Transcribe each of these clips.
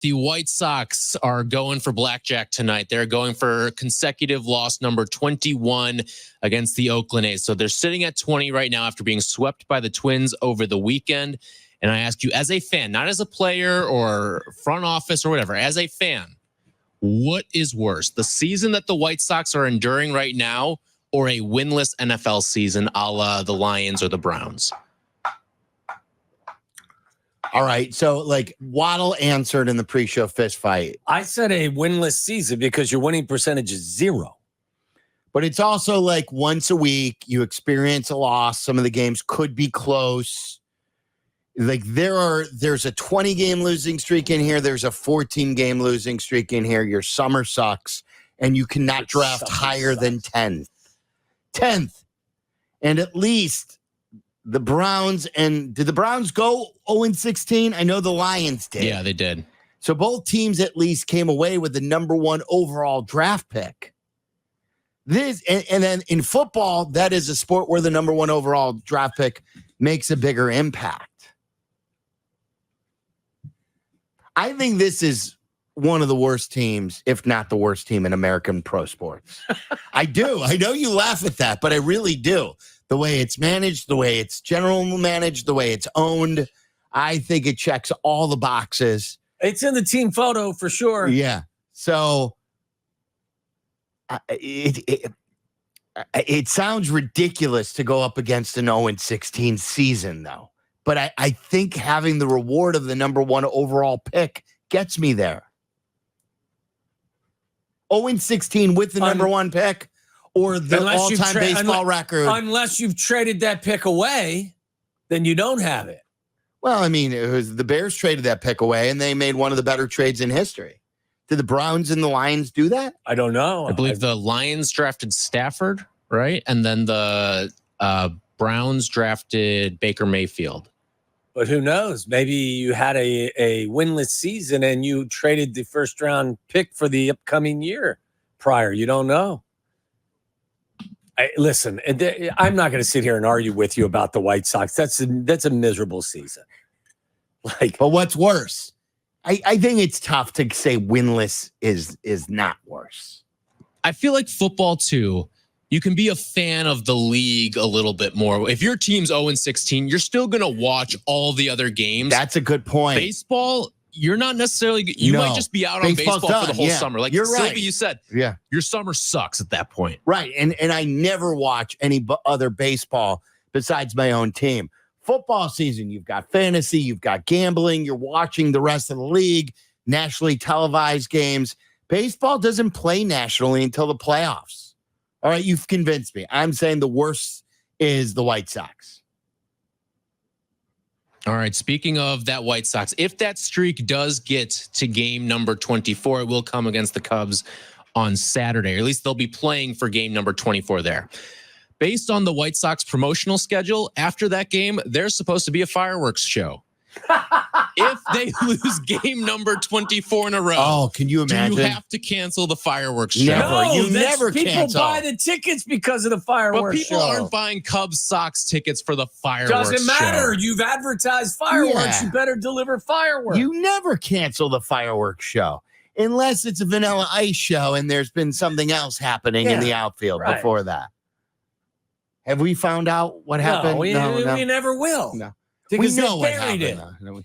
the White Sox are going for blackjack tonight. They're going for consecutive loss number 21 against the Oakland A's. So they're sitting at 20 right now after being swept by the Twins over the weekend. And I ask you, as a fan, not as a player or front office or whatever, as a fan, what is worse, the season that the White Sox are enduring right now or a winless NFL season a la the Lions or the Browns? All right. So, like, Waddle answered in the pre-show fist fight. I said a winless season because your winning percentage is 0. But it's also like once a week, you experience a loss. Some of the games could be close. Like, there's a 20-game losing streak in here. There's a 14-game losing streak in here. Your summer sucks, and you cannot draft higher than 10th. 10th. And at least the Browns, and did the Browns go 0-16? I know the Lions did. Yeah, they did. So both teams at least came away with the number 1 overall draft pick. This and then in football, that is a sport where the number 1 overall draft pick makes a bigger impact. I think this is one of the worst teams, if not the worst team in American pro sports. I do. I know you laugh at that, but I really do. The way it's managed, the way it's general managed, the way it's owned, I think it checks all the boxes. It's in the team photo for sure. Yeah. So it sounds ridiculous to go up against an 0-16 season, though. But I think having the reward of the number 1 overall pick gets me there. 0-16 with the number 1 pick. Or the all-time baseball record. Unless you've traded that pick away, then you don't have it. Well, I mean, it was the Bears traded that pick away, and they made one of the better trades in history. Did the Browns and the Lions do that? I don't know. I believe the Lions drafted Stafford, right? And then the Browns drafted Baker Mayfield. But who knows? Maybe you had a winless season and you traded the first-round pick for the upcoming year prior. You don't know. Listen, I'm not going to sit here and argue with you about the White Sox. That's a miserable season. But what's worse? I think it's tough to say winless is not worse. I feel like football too. You can be a fan of the league a little bit more. If your team's 0-16, you're still going to watch all the other games. That's a good point. Baseball, you're not necessarily. You might just be out on baseball for the whole summer. Like you're Silvy, right. you said, your summer sucks at that point. Right. And I never watch any other baseball besides my own team. Football season, you've got fantasy, you've got gambling, you're watching the rest of the league, nationally televised games. Baseball doesn't play nationally until the playoffs. All right, you've convinced me. I'm saying the worst is the White Sox. All right, speaking of that White Sox, if that streak does get to game number 24, it will come against the Cubs on Saturday, or at least they'll be playing for game number 24 there. Based on the White Sox promotional schedule, after that game, there's supposed to be a fireworks show. If they lose game number 24 in a row, can you imagine? Do you have to cancel the fireworks show? You never people cancel. Buy the tickets because of the fireworks But people show. aren't buying Cubs Sox tickets for the fireworks Doesn't matter. show. You've advertised fireworks. Yeah. You better deliver fireworks. You never cancel the fireworks show unless it's a Vanilla Ice show and there's been something else happening in the outfield before that. Have we found out what happened? No, we never will. No. Because we know they what buried happened. it.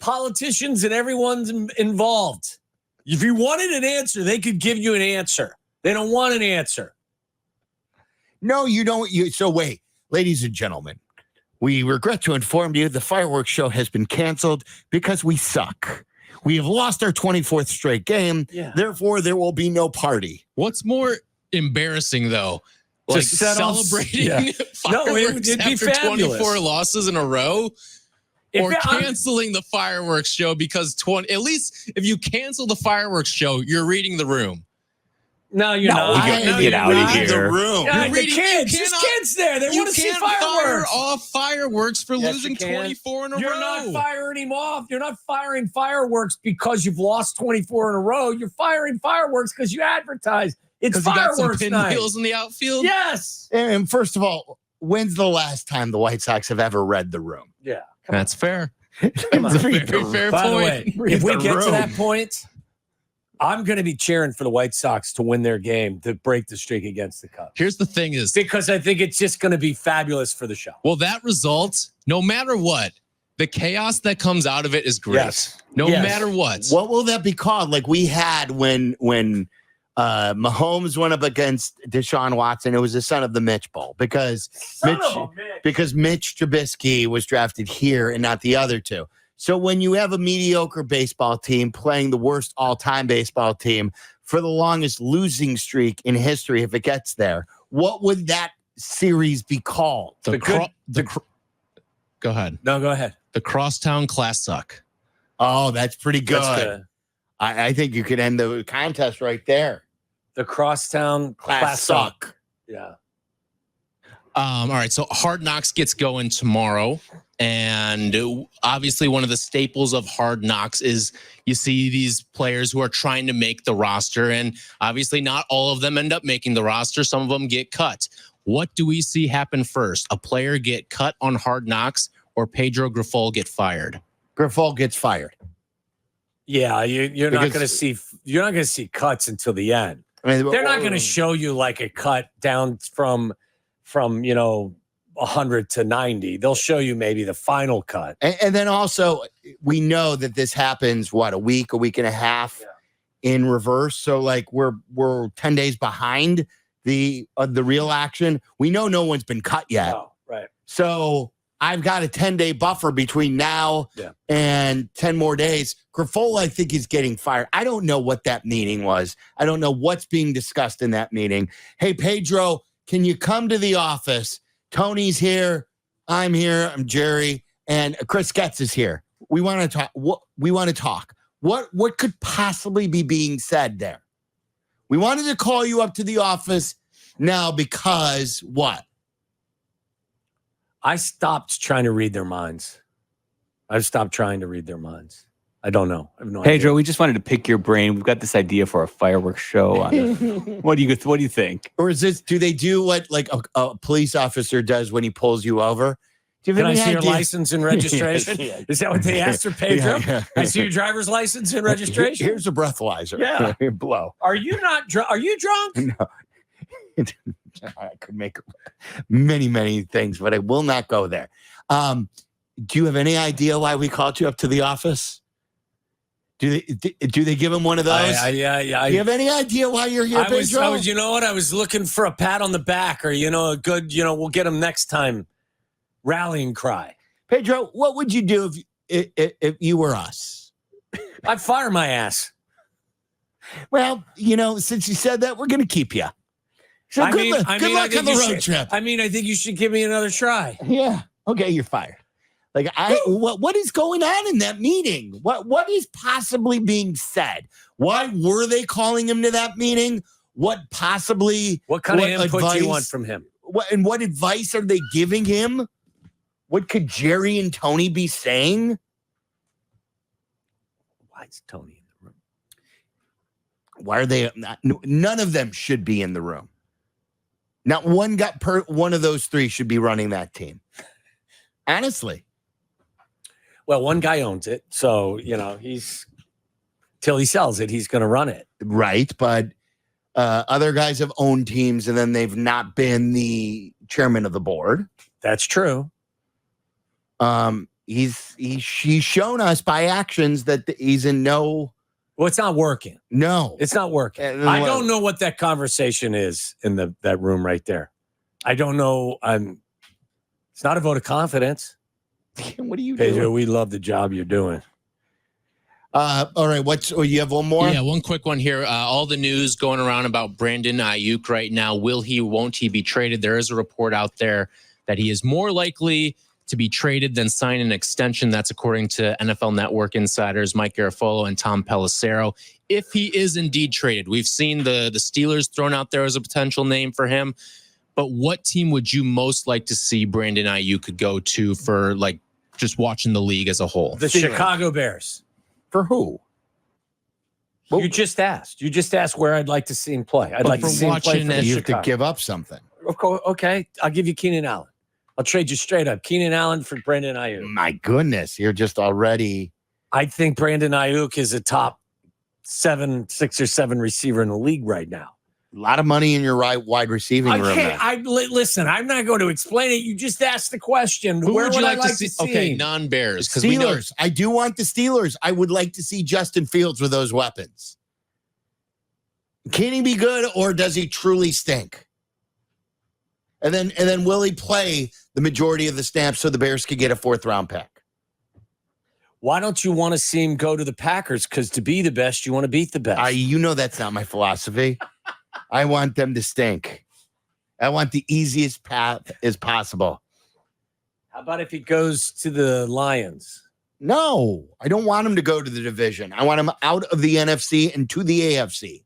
Politicians and everyone's involved. If you wanted an answer, they could give you an answer. They don't want an answer. No, you don't. So wait, ladies and gentlemen, we regret to inform you the fireworks show has been canceled because we suck. We have lost our 24th straight game. Yeah. Therefore, there will be no party. What's more embarrassing, though? Like celebrating fireworks it'd be after fabulous. 24 losses in a row? Or canceling the fireworks show because at least if you cancel the fireworks show, you're reading the room. No, you're not. Get out of here. The room. Yeah, the kids. There's kids there. They want to see fireworks. Fire off fireworks for losing 24 in a row. You're not firing him off. You're not firing fireworks because you've lost 24 in a row. You're firing fireworks because you advertise. It's fireworks you got some night. pinwheels in the outfield? Yes. And first of all, when's the last time the White Sox have ever read the room? Yeah. That's fair. Come on. It's a very fair By the point. way, Read if we the get to that room. point, I'm going to be cheering for the White Sox to win their game to break the streak against the Cubs. Here's the thing is, Because I think it's just going to be fabulous for the show. well, that result, no matter what, the chaos that comes out of it is great. Yes. No Yes. matter what. What will that be called? Like we had when Mahomes went up against Deshaun Watson, it was the son of the Mitch Bowl because Mitch Trubisky was drafted here and not the other two. So when you have a mediocre baseball team playing the worst all-time baseball team for the longest losing streak in history, if it gets there, what would that series be called? Go ahead. No, go ahead. The Crosstown Class Suck. Oh, that's pretty good. That's good. I think you could end the contest right there. The Crosstown Class suck. Yeah. All right, so Hard Knocks gets going tomorrow, and obviously one of the staples of Hard Knocks is you see these players who are trying to make the roster, and obviously not all of them end up making the roster. Some of them get cut. What do we see happen first? A player get cut on Hard Knocks or Pedro Grifol get fired? Grifol gets fired. Yeah, you're not going to see cuts until the end. I mean, They're not going to show you like a cut down from 100 to 90. They'll show you maybe the final cut. And then also, we know that this happens, a week and a half in reverse. So, like, we're 10 days behind the real action. We know no one's been cut yet. Oh, right. So, I've got a 10-day buffer between now and 10 more days. Grifol, I think, is getting fired. I don't know what that meeting was. I don't know what's being discussed in that meeting. Hey, Pedro, can you come to the office? Tony's here. I'm here. I'm Jerry. And Chris Getz is here. We want to talk. What could possibly be being said there? We wanted to call you up to the office now because what? I stopped trying to read their minds. I've stopped trying to read their minds. I don't know. I have no Pedro, idea. we just wanted to pick your brain. We've got this idea for a fireworks show. What do you think? Or is this? Do they do what like a police officer does when he pulls you over? Do you have Can I any see your idea? license and registration? Yes. Is that what they asked for, Pedro? Yeah. I see your driver's license and registration. Here's a breathalyzer. Yeah. Blow. Are you not drunk? Are you drunk? No. I could make many, many things, but I will not go there. Do you have any idea why we called you up to the office? Do they give him one of those? Do you have any idea why you're here, Pedro? I was, you know what? I was looking for a pat on the back or, a good, we'll get him next time rallying cry. Pedro, what would you do if you were us? I'd fire my ass. Well, since you said that, we're going to keep you. So good luck on the road trip. I think you should give me another try. Yeah. Okay, you're fired. Like what is going on in that meeting? What is possibly being said? Why were they calling him to that meeting? What kind of input do you want from him? What advice are they giving him? What could Jerry and Tony be saying? Why is Tony in the room? Why are they not? None of them should be in the room. Not one one of those three should be running that team. Honestly. Well, one guy owns it. So, he's till he sells it, he's going to run it. Right. But other guys have owned teams and then they've not been the chairman of the board. That's true. He's shown us by actions that he's in no. Well, it's not working. No, it's not working. I don't know what that conversation is in that room right there. I don't know. It's not a vote of confidence. What are you Pedro, doing? we love the job you're doing. All right. You have one more? Yeah, one quick one here. All the news going around about Brandon Aiyuk right now. Won't he be traded? There is a report out there that he is more likely to be traded than sign an extension. That's according to NFL Network insiders Mike Garafolo and Tom Pelissero. If he is indeed traded, we've seen the Steelers thrown out there as a potential name for him. But what team would you most like to see Brandon Aiyuk go to for like just watching the league as a whole? The Chicago Bears. For who? You just asked. You just asked where I'd like to see him play. I'd like to see him play for You have Chicago. to give up something. Of course. Okay. I'll give you Keenan Allen. I'll trade you straight up. Keenan Allen for Brandon Aiyuk. My goodness, you're just already. I think Brandon Aiyuk is a top 6 or 7 receiver in the league right now. A lot of money in your wide receiving room. Okay, listen, I'm not going to explain it. You just asked the question. Who Where would you like to see? see? Okay, non-Bears. Because we know Steelers. I do want the Steelers. I would like to see Justin Fields with those weapons. Can he be good, or does he truly stink? And then will he play the majority of the snaps so the Bears could get a 4th-round pick? Why don't you want to see him go to the Packers? Because to be the best, you want to beat the best. You know that's not my philosophy. I want them to stink. I want the easiest path as possible. How about if he goes to the Lions? No, I don't want him to go to the division. I want him out of the NFC and to the AFC.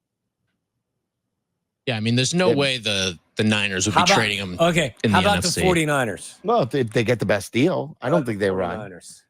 Yeah, I mean, there's no way the Niners would be trading him. Okay, in how the about NFC. the 49ers? Well, if they get the best deal. I don't think they run. 49ers.